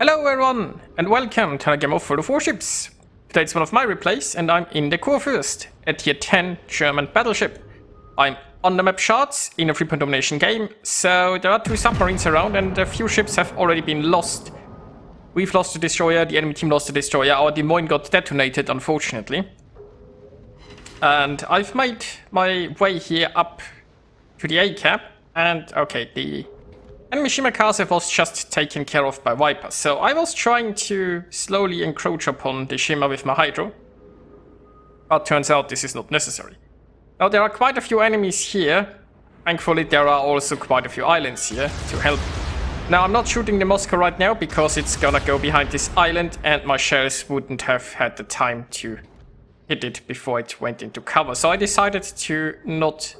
Hello everyone, and welcome to a game of World of Warships. Today it's one of my replays, and I'm in the Kurfürst, a tier 10 German battleship. I'm on the map charts in a 3-point domination game, so there are 2 submarines around and a few ships have already been lost. We've lost the destroyer, the enemy team lost the destroyer, our Des Moines got detonated unfortunately. And I've made my way here up to the A cap, and okay, the enemy Shimakaze was just taken care of by Vipers, so I was trying to slowly encroach upon the Shima with my Hydro. But turns out this is not necessary. Now there are quite a few enemies here. Thankfully there are also quite a few islands here to help. Now I'm not shooting the Moscow right now because it's gonna go behind this island and my shells wouldn't have had the time to hit it before it went into cover. So I decided to not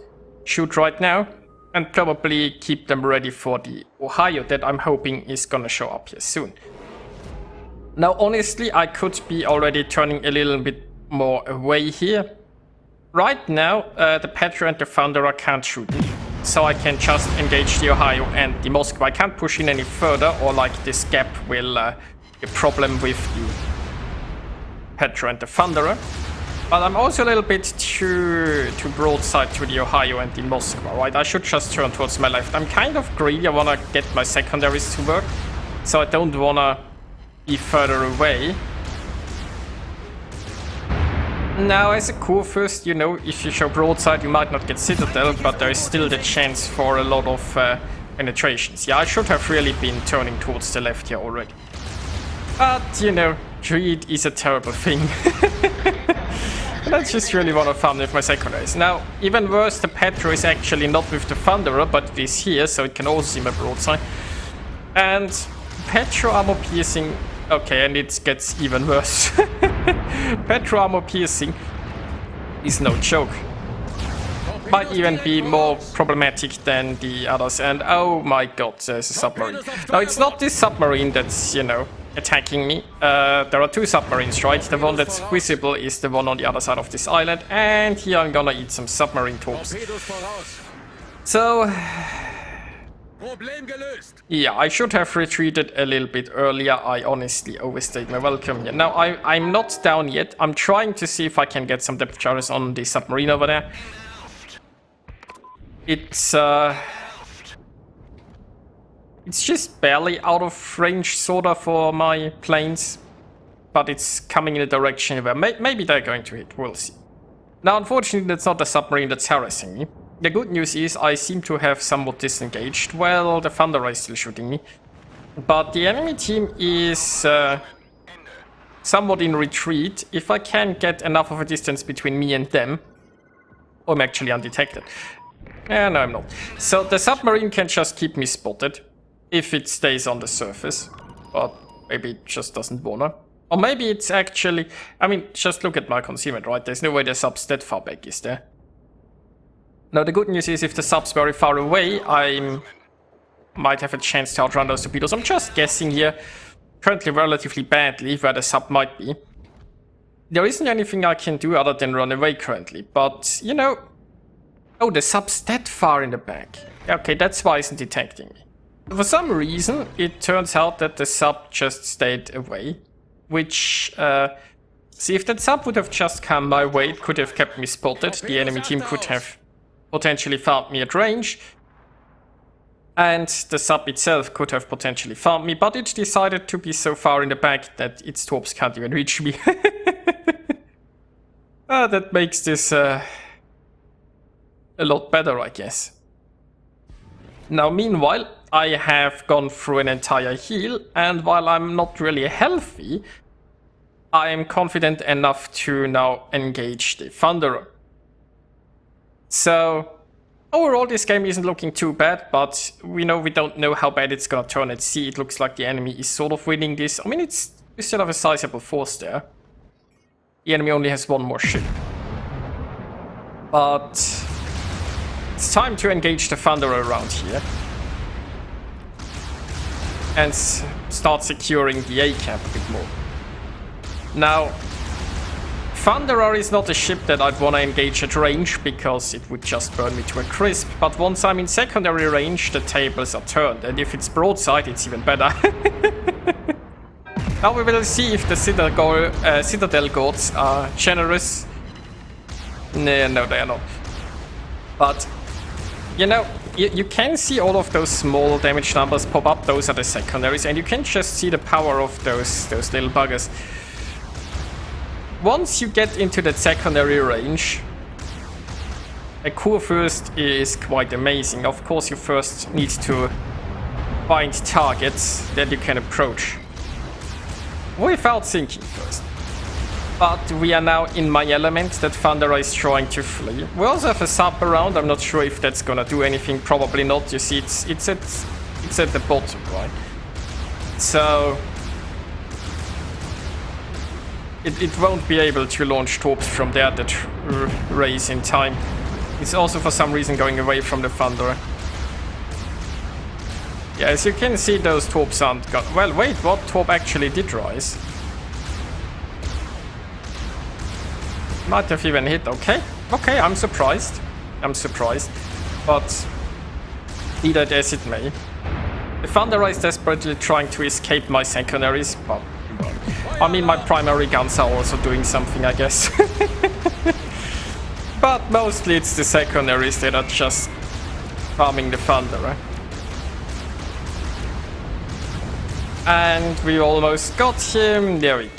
shoot right now and probably keep them ready for the Ohio that I'm hoping is gonna show up here soon. Now honestly I could be already turning a little bit more away here. Right now the Petro and the Thunderer can't shoot me, so I can just engage the Ohio and the Moscow. I can't push in any further, or like this gap will be a problem with the Petro and the Thunderer. But I'm also a little bit too broadside to the Ohio and the Moscow, right? I should just turn towards my left. I'm kind of greedy, I wanna get my secondaries to work, so I don't wanna be further away. Now, as a Kurfürst, you know, if you show broadside, you might not get Citadel, but there is still the chance for a lot of penetrations. Yeah, I should have really been turning towards the left here already. But, you know, greed is a terrible thing. And I just really want to farm with my secondaries. Now, even worse, the Petro is actually not with the Thunderer, but it is here, so it can also see my broadside. And Petro armor piercing... Okay, and it gets even worse. Petro armor piercing is no joke. Might even be more problematic than the others. And oh my god, there's a submarine. Now, it's not this submarine that's, you know, attacking me. There are 2 submarines, right? The one that's visible is the one on the other side of this island. And here I'm gonna eat some submarine torps. So... yeah, I should have retreated a little bit earlier. I honestly overstayed my welcome here. Now, I'm not down yet. I'm trying to see if I can get some depth charges on the submarine over there. It's just barely out of range, sorta, for my planes. But it's coming in a direction where maybe they're going to hit. We'll see. Now, unfortunately, that's not the submarine that's harassing me. The good news is I seem to have somewhat disengaged. Well, the Thunderer is still shooting me. But the enemy team is somewhat in retreat. If I can get enough of a distance between me and them... I'm actually undetected. No, I'm not. So the submarine can just keep me spotted if it stays on the surface. But maybe it just doesn't wanna. Or maybe it's actually... I mean, just look at my concealment, right? There's no way the sub's that far back, is there? Now, the good news is if the sub's very far away, I might have a chance to outrun those torpedoes. I'm just guessing here, currently relatively badly, where the sub might be. There isn't anything I can do other than run away currently, but, you know... Oh, the sub's that far in the back. Okay, that's why it isn't detecting me. For some reason, it turns out that the sub just stayed away, which... see, if that sub would have just come my way, it could have kept me spotted. The enemy team could have... potentially found me at range, and the sub itself could have potentially found me, but it decided to be so far in the back that its torps can't even reach me. That makes this a lot better, I guess. Now, meanwhile, I have gone through an entire heal, and while I'm not really healthy, I am confident enough to now engage the Thunderer. So, overall this game isn't looking too bad, but we don't know how bad it's gonna turn at sea. It looks like the enemy is sort of winning this. I mean, we still have a sizable force there. The enemy only has 1 more ship. But it's time to engage the Thunderer around here. And start securing the A camp a bit more. Now, Thunderer is not a ship that I'd want to engage at range, because it would just burn me to a crisp, but once I'm in secondary range, the tables are turned, and if it's broadside, it's even better. Now we will see if the Citadel gods are generous. No, they are not. But, you know, you can see all of those small damage numbers pop up. Those are the secondaries, and you can just see the power of those little buggers. Once you get into that secondary range, a Kurfürst is quite amazing. Of course, you first need to find targets that you can approach without thinking first. But we are now in my element. That Thunderer is trying to flee. We also have a sub around. I'm not sure if that's gonna do anything. Probably not. You see, it's at the bottom, right? So it won't be able to launch torps from there that race in time. It's also for some reason going away from the Thunderer. Yeah, as you can see, those torps aren't gone. Well, wait, what torp actually did rise? Might have even hit. Okay, I'm surprised. But be that as it may, the Thunderer is desperately trying to escape my secondaries, but I mean, my primary guns are also doing something, I guess. But mostly it's the secondaries that are just farming the Thunderer. And we almost got him. There we go.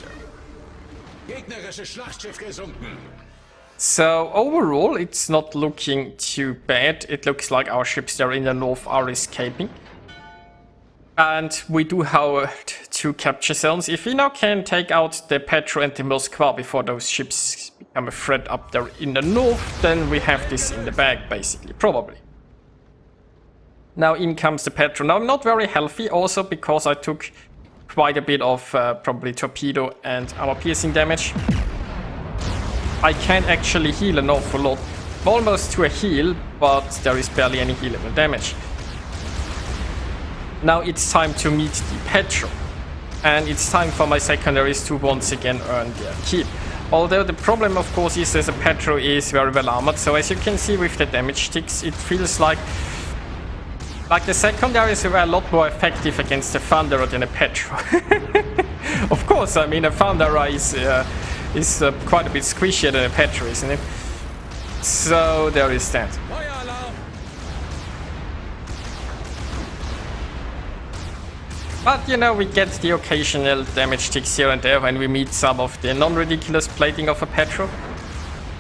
So overall, it's not looking too bad. It looks like our ships there in the north are escaping. And we do have 2 capture zones. If we now can take out the Petro and the Moskva before those ships become a threat up there in the north, then we have this in the bag, basically, probably. Now in comes the Petro. Now I'm not very healthy, also because I took quite a bit of probably torpedo and armor piercing damage. I can't actually heal an awful lot. Almost to a heal, but there is barely any healable damage. Now it's time to meet the Petro. And it's time for my secondaries to once again earn their keep. Although the problem, of course, is that the Petro is very well armored. So as you can see with the damage ticks, it feels like the secondaries were a lot more effective against the Thunderer than a Petro. Of course, I mean, a Thunderer is quite a bit squishier than a Petro, isn't it? So there is that. But, you know, we get the occasional damage ticks here and there when we meet some of the non-ridiculous plating of a Petro.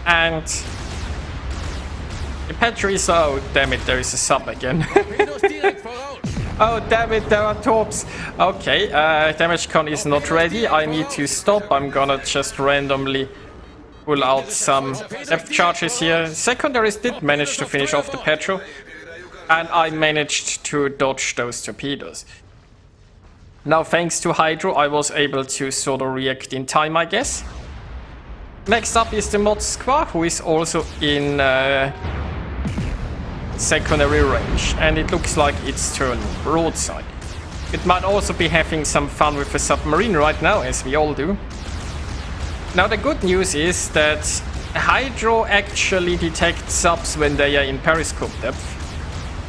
And the Petro is... oh, damn it, there is a sub again. Oh, damn it, there are torps. Okay, damage con is not ready. I need to stop. I'm gonna just randomly pull out some depth charges here. Secondaries did manage to finish off the Petro. And I managed to dodge those torpedoes. Now, thanks to Hydro, I was able to sort of react in time, I guess. Next up is the Moskva, who is also in secondary range, and it looks like it's turning broadside. It might also be having some fun with the submarine right now, as we all do. Now, the good news is that Hydro actually detects subs when they are in periscope depth.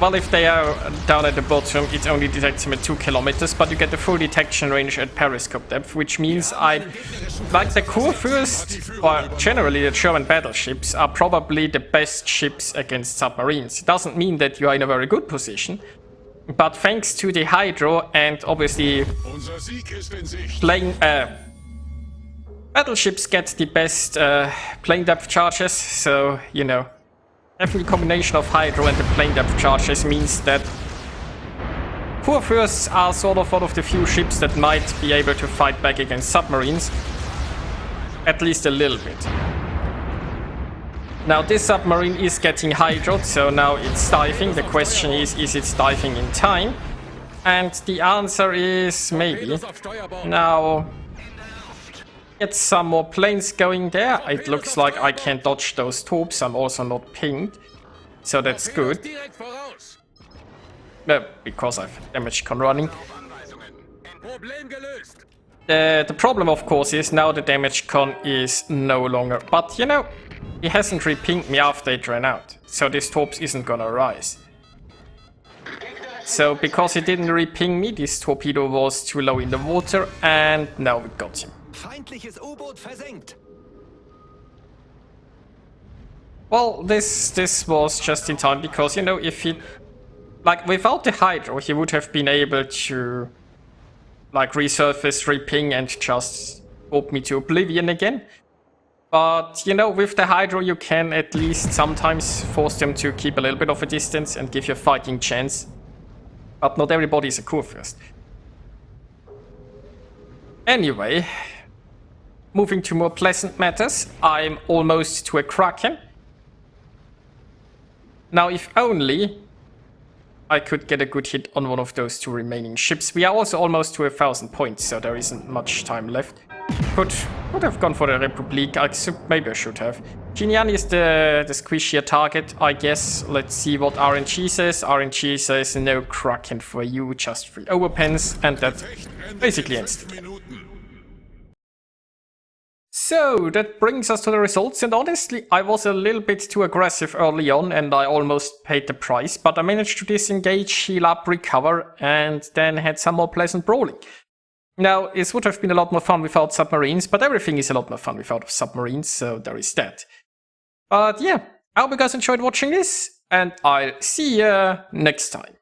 Well, if they are down at the bottom, it only detects them at 2 kilometers, but you get the full detection range at periscope depth, which means like the Kurfürst, or generally the German battleships, are probably the best ships against submarines. It doesn't mean that you are in a very good position, but thanks to the Hydro and obviously battleships get the best plane depth charges, so, you know, having the combination of Hydro and the plane depth charges means that Kurfürsts are sort of one of the few ships that might be able to fight back against submarines. At least a little bit. Now this submarine is getting Hydroed, so now it's diving. The question is it diving in time? And the answer is maybe. Now, get some more planes going there. It looks like I can dodge those torps. I'm also not pinged, so that's good. Because I've damage con running. The problem, of course, is now the damage con is no longer. But you know, he hasn't re-pinged me after it ran out, so this torps isn't gonna rise. So because he didn't re-ping me, this torpedo was too low in the water, and now we got him. Feindliches U-Boot versenkt. Well, this was just in time, because, you know, if he... Like, without the hydro, he would have been able to, like, resurface, re-ping, and just hope me to oblivion again. But, you know, with the hydro, you can at least sometimes force them to keep a little bit of a distance and give you a fighting chance. But not everybody is a Kurfürst. Anyway, moving to more pleasant matters, I'm almost to a Kraken. Now, if only I could get a good hit on one of those two remaining ships. We are also almost to 1,000 points, so there isn't much time left. Could have gone for the Republic. Maybe I should have. Jinyan is the squishier target, I guess. Let's see what RNG says. RNG says no Kraken for you, just 3 overpens, and that basically ends it. So, that brings us to the results, and honestly, I was a little bit too aggressive early on, and I almost paid the price, but I managed to disengage, heal up, recover, and then had some more pleasant brawling. Now, this would have been a lot more fun without submarines, but everything is a lot more fun without submarines, so there is that. But yeah, I hope you guys enjoyed watching this, and I'll see you next time.